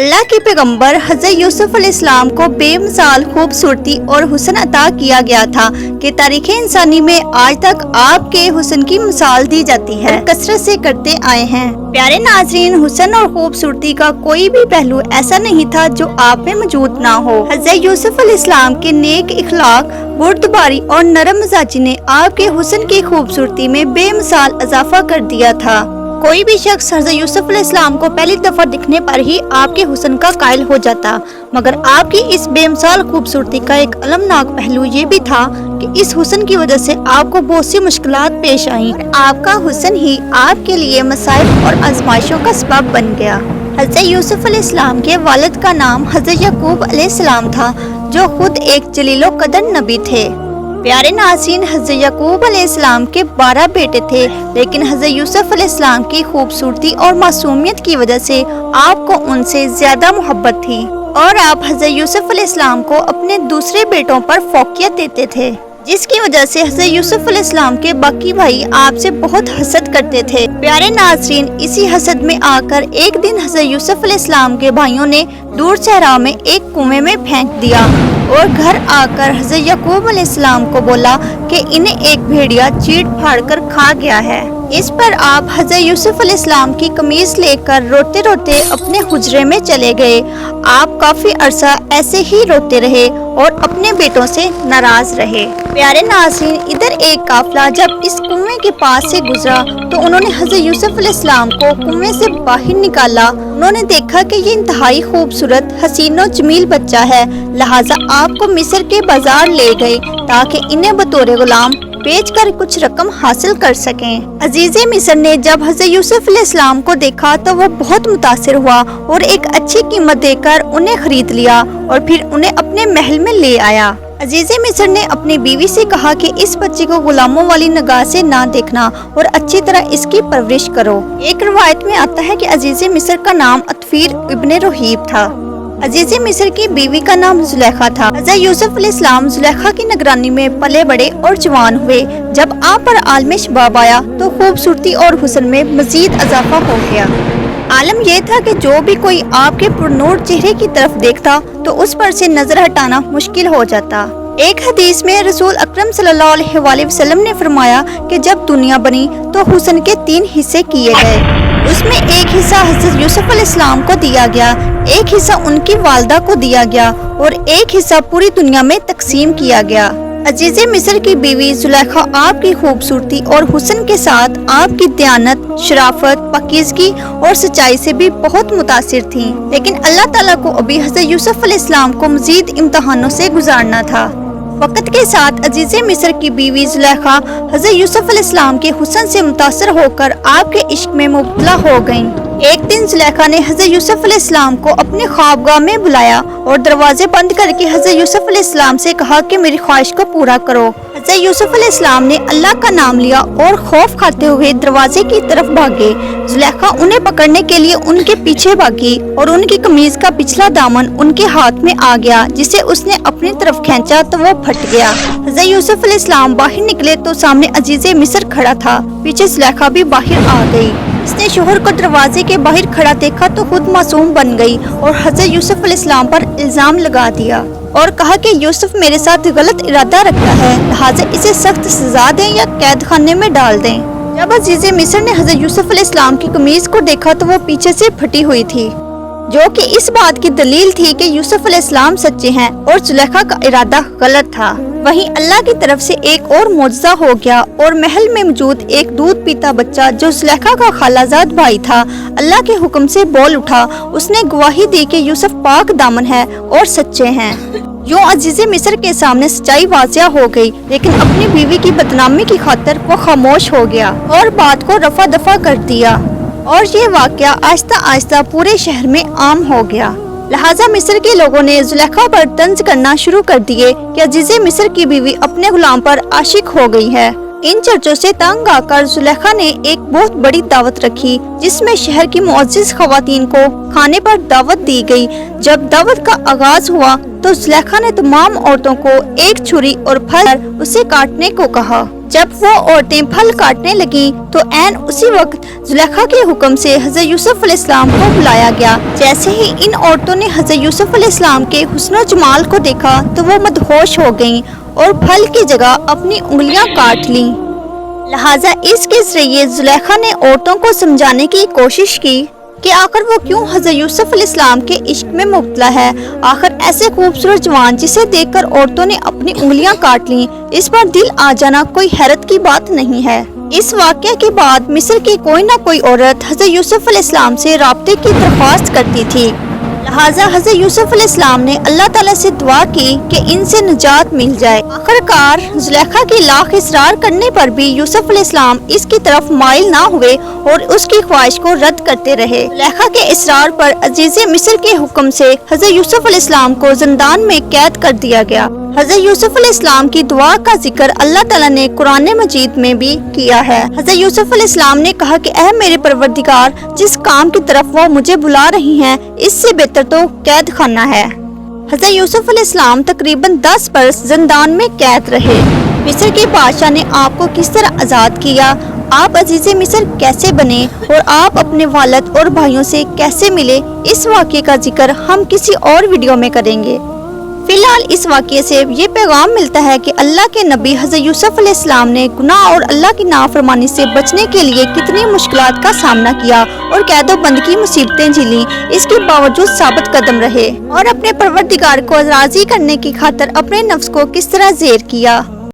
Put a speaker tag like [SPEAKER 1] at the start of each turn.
[SPEAKER 1] अल्लाह के पैगंबर हज़रत यूसुफ अलैहिस्सलाम को बेमिसाल खूबसूरती और हुस्न अता किया गया था कि तारीख़ इंसानी में आज तक आपके हुस्न की मिसाल दी जाती है, कसरत से करते आए हैं। प्यारे नाज़रीन, हुस्न और खूबसूरती का कोई भी पहलू ऐसा नहीं था जो आप में मौजूद ना हो। हज़रत यूसुफ अलैहिस्सलाम के नेक इखलाक, बुर्दबारी और नरम मिजाजी ने आपके हुस्न की खूबसूरती में बेमिसाल इजाफा कर दिया था। कोई भी शख्स हज़रत यूसुफ अलैहिस्सलाम को पहली दफा दिखने पर ही आपके हुस्न का कायल हो जाता, मगर आपकी इस बेमिसाल खूबसूरती का एक अलमनाक पहलू ये भी था कि इस हुस्न की वजह से आपको बहुत सी मुश्किलात पेश आईं। आपका हुस्न ही आपके लिए मसाइब और आजमाइशों का सबब बन गया। हज़रत यूसुफ अलैहिस्सलाम के वालिद का नाम हज़रत याकूब अलैहिस्सलाम था, जो खुद एक जलीलो कदर नबी थे। प्यारे नाज़रीन, हज़रत याकूब अलैहिस्सलाम के 12 बेटे थे, लेकिन हज़रत यूसुफ अलैहिस्सलाम की खूबसूरती और मासूमियत की वजह से आपको उनसे ज्यादा मोहब्बत थी और आप हज़रत यूसुफ अलैहिस्सलाम को अपने दूसरे बेटों पर फौकियत देते थे, जिसकी वजह से हज़रत यूसुफ अलैहिस्सलाम के बाकी भाई आपसे बहुत हसद करते थे। प्यारे नाज़रीन, इसी हसद में आकर एक दिन हज़रत यूसुफ अलैहिस्सलाम के भाइयों ने दूर सहरा में एक कुएं में फेंक दिया और घर आकर हज़रत याकूब अलैहिस्सलाम को बोला कि इन्हें एक भेड़िया चीर फाड़ कर खा गया है। इस पर आप हज़रत यूसुफ अलैहिस्सलाम की कमीज लेकर रोते रोते अपने हुजरे में चले गए। आप काफी अरसा ऐसे ही रोते रहे और अपने बेटों से नाराज रहे। प्यारे नाज़रीन, इधर एक काफिला जब इस कुएं के पास से गुजरा तो उन्होंने हज़रत यूसुफ अलैहिस्सलाम को कुएं से बाहर निकाला। उन्होंने देखा कि ये इंतहाई खूबसूरत हसीन और जमील बच्चा है, लिहाजा आपको मिस्र के बाजार ले गए ताकि इन्हें बतौर गुलाम बेचकर कुछ रकम हासिल कर सकें। अजीज़े मिस्र ने जब हज़रत यूसुफ अलैहिस्सलाम को देखा तो वो बहुत मुतासिर हुआ और एक अच्छी कीमत देकर उन्हें खरीद लिया और फिर उन्हें अपने महल में ले आया। अजीज़े मिस्र ने अपनी बीवी से कहा कि इस बच्चे को गुलामों वाली निगाह से ना देखना और अच्छी तरह इसकी परवरिश करो। एक रवायत में आता है कि अजीज़े मिस्र का नाम अतफीर इब्ने रोहीब था। अजीज़े मिस्र की बीवी का नाम जुलेखा था। हज़रत यूसुफ अलैहिस्सलाम जुलेखा की निगरानी में पले बड़े और जवान हुए। जब आप पर आलम शबाब आया तो खूबसूरती और हुस्न में मजीद इजाफा हो गया। आलम यह था कि जो भी कोई आपके पुरनूर चेहरे की तरफ देखता तो उस पर से नजर हटाना मुश्किल हो जाता। एक हदीस में रसूल अकरम सल्लल्लाहु अलैहि वसल्लम ने फरमाया कि जब दुनिया बनी तो हुस्न के 3 हिस्से किए गए। उसमें एक हिस्सा हज़रत यूसुफ अलैहिस्सलाम को दिया गया, एक हिस्सा उनकी वालदा को दिया गया और एक हिस्सा पूरी दुनिया में तकसीम किया गया। अजीज़े मिस्र की बीवी जुलेखा आपकी खूबसूरती और हुस्न के साथ आपकी दयानत, शराफत, पाकीज़गी और सच्चाई से भी बहुत मुतासिर थी, लेकिन अल्लाह ताला को अभी हज़रत यूसुफ अलैहिस्सलाम को मजीद इम्तहानों से गुजारना था। वक्त के साथ अजीज़े मिस्र की बीवी जुलेखा हज़रत यूसुफ अलैहिस्सलाम के हुस्न से मुतासर होकर आपके इश्क में मुब्तला हो गईं। एक दिन जुलेखा ने हज़रत यूसुफ अलैहिस्सलाम को अपने ख्वाबगाह में बुलाया और दरवाजे बंद करके हज़रत यूसुफ अलैहिस्सलाम से कहा कि मेरी ख्वाहिश को पूरा करो। हज़रत यूसुफ अलैहिस्सलाम ने अल्लाह का नाम लिया और खौफ खाते हुए दरवाजे की तरफ भागे। जुलेखा उन्हें पकड़ने के लिए उनके पीछे भागी और उनकी कमीज का पिछला दामन उनके हाथ में आ गया, जिसे उसने अपनी तरफ खींचा तो वो फट गया। हज़रत यूसुफ अलैहिस्सलाम बाहर निकले तो सामने अजीज़े मिस्र खड़ा था, पीछे जुलेखा भी बाहर आ गई। उसने शोहर को दरवाजे के बाहर खड़ा देखा तो खुद मासूम बन गई और हज़रत यूसुफ अलैहिस्सलाम पर इल्जाम लगा दिया और कहा कि यूसुफ मेरे साथ गलत इरादा रखता है, लिहाजा इसे सख्त सजा दें या कैद खाने में डाल दें। जब अजीज़े मिस्र ने हज़रत यूसुफ अलैहिस्सलाम की कमीज को देखा तो वो पीछे से फटी हुई थी, जो कि इस बात की दलील थी कि यूसुफ अलैहिस्सलाम सच्चे हैं और जुलेखा का इरादा गलत था। वहीं अल्लाह की तरफ से एक और मौजज़ा हो गया और महल में मौजूद एक दूध पीता बच्चा जो जुलेखा का खालाजाद भाई था, अल्लाह के हुक्म से बोल उठा। उसने गवाही दी कि यूसुफ पाक दामन है और सच्चे हैं। यूं अजीज़े मिस्र के सामने सच्चाई वाज़िया हो गई, लेकिन अपनी बीवी की बदनामी की खातिर वो खामोश हो गया और बात को रफा दफा कर दिया और ये वाकया आहिस्ता आहिस्ता पूरे शहर में आम हो गया। लिहाजा मिस्र के लोगों ने जुलेखा पर तंज करना शुरू कर दिए कि अजीज़े मिस्र की बीवी अपने गुलाम पर आशिक हो गई है। इन चर्चों से तंग आकर जुलेखा ने एक बहुत बड़ी दावत रखी, जिसमें शहर की मुअज़्ज़िज़ ख़वातीन को खाने पर दावत दी गई। जब दावत का आगाज हुआ तो जुलेखा ने तमाम औरतों को एक छुरी और फल उसे काटने को कहा। جب وہ عورتیں پھل کاٹنے لگیں تو عین اسی وقت زلیخا کے حکم سے حضرت یوسف علیہ السلام کو بلایا گیا۔ جیسے ہی ان عورتوں نے حضرت یوسف علیہ السلام کے حسن و جمال کو دیکھا تو وہ مدہوش ہو گئیں اور پھل کی جگہ اپنی انگلیاں کاٹ لیں۔ لہٰذا اس کے ذریعے زلیخا نے عورتوں کو سمجھانے کی کوشش کی کہ آخر وہ کیوں حضرت یوسف علیہ السلام کے عشق میں مبتلا ہے۔ آخر ایسے خوبصورت جوان جسے دیکھ کر عورتوں نے اپنی انگلیاں کاٹ لیں، اس پر دل آ جانا کوئی حیرت کی بات نہیں ہے۔ اس واقعہ کے بعد مصر کی کوئی نہ کوئی عورت حضرت یوسف علیہ السلام سے رابطے کی درخواست کرتی تھی۔ لہٰذا حضرت یوسف علیہ السلام نے اللہ تعالیٰ سے دعا کی کہ ان سے نجات مل جائے۔ آخرکار زلیخا کی لاکھ اصرار کرنے پر بھی یوسف علیہ السلام اس کی طرف مائل نہ ہوئے اور اس کی خواہش کو رد کرتے رہے۔ زلیخا کے اصرار پر عزیز مصر کے حکم سے حضرت یوسف علیہ السلام کو زندان میں قید کر دیا گیا۔ حضرت یوسف علیہ السلام کی دعا کا ذکر اللہ تعالیٰ نے قرآن مجید میں بھی کیا ہے۔ حضرت یوسف علیہ السلام نے کہا کہ اے میرے پروردگار، جس کام کی طرف وہ مجھے بلا رہی ہیں اس سے بہتر تو قید خانہ ہے۔ حضرت یوسف علیہ السلام تقریباً 10 برس زندان میں قید رہے۔ مصر کے بادشاہ نے آپ کو کس طرح آزاد کیا، آپ عزیز مصر کیسے بنے اور آپ اپنے والد اور بھائیوں سے کیسے ملے، اس واقعے کا ذکر ہم کسی اور ویڈیو میں کریں گے۔ فی الحال اس واقعے سے یہ پیغام ملتا ہے کہ اللہ کے نبی حضرت یوسف علیہ السلام نے گناہ اور اللہ کی نافرمانی سے بچنے کے لیے کتنی مشکلات کا سامنا کیا اور قید و بند کی مصیبتیں جھیلیں، اس کے باوجود ثابت قدم رہے اور اپنے پروردگار کو راضی کرنے کی خاطر اپنے نفس کو کس طرح زیر کیا۔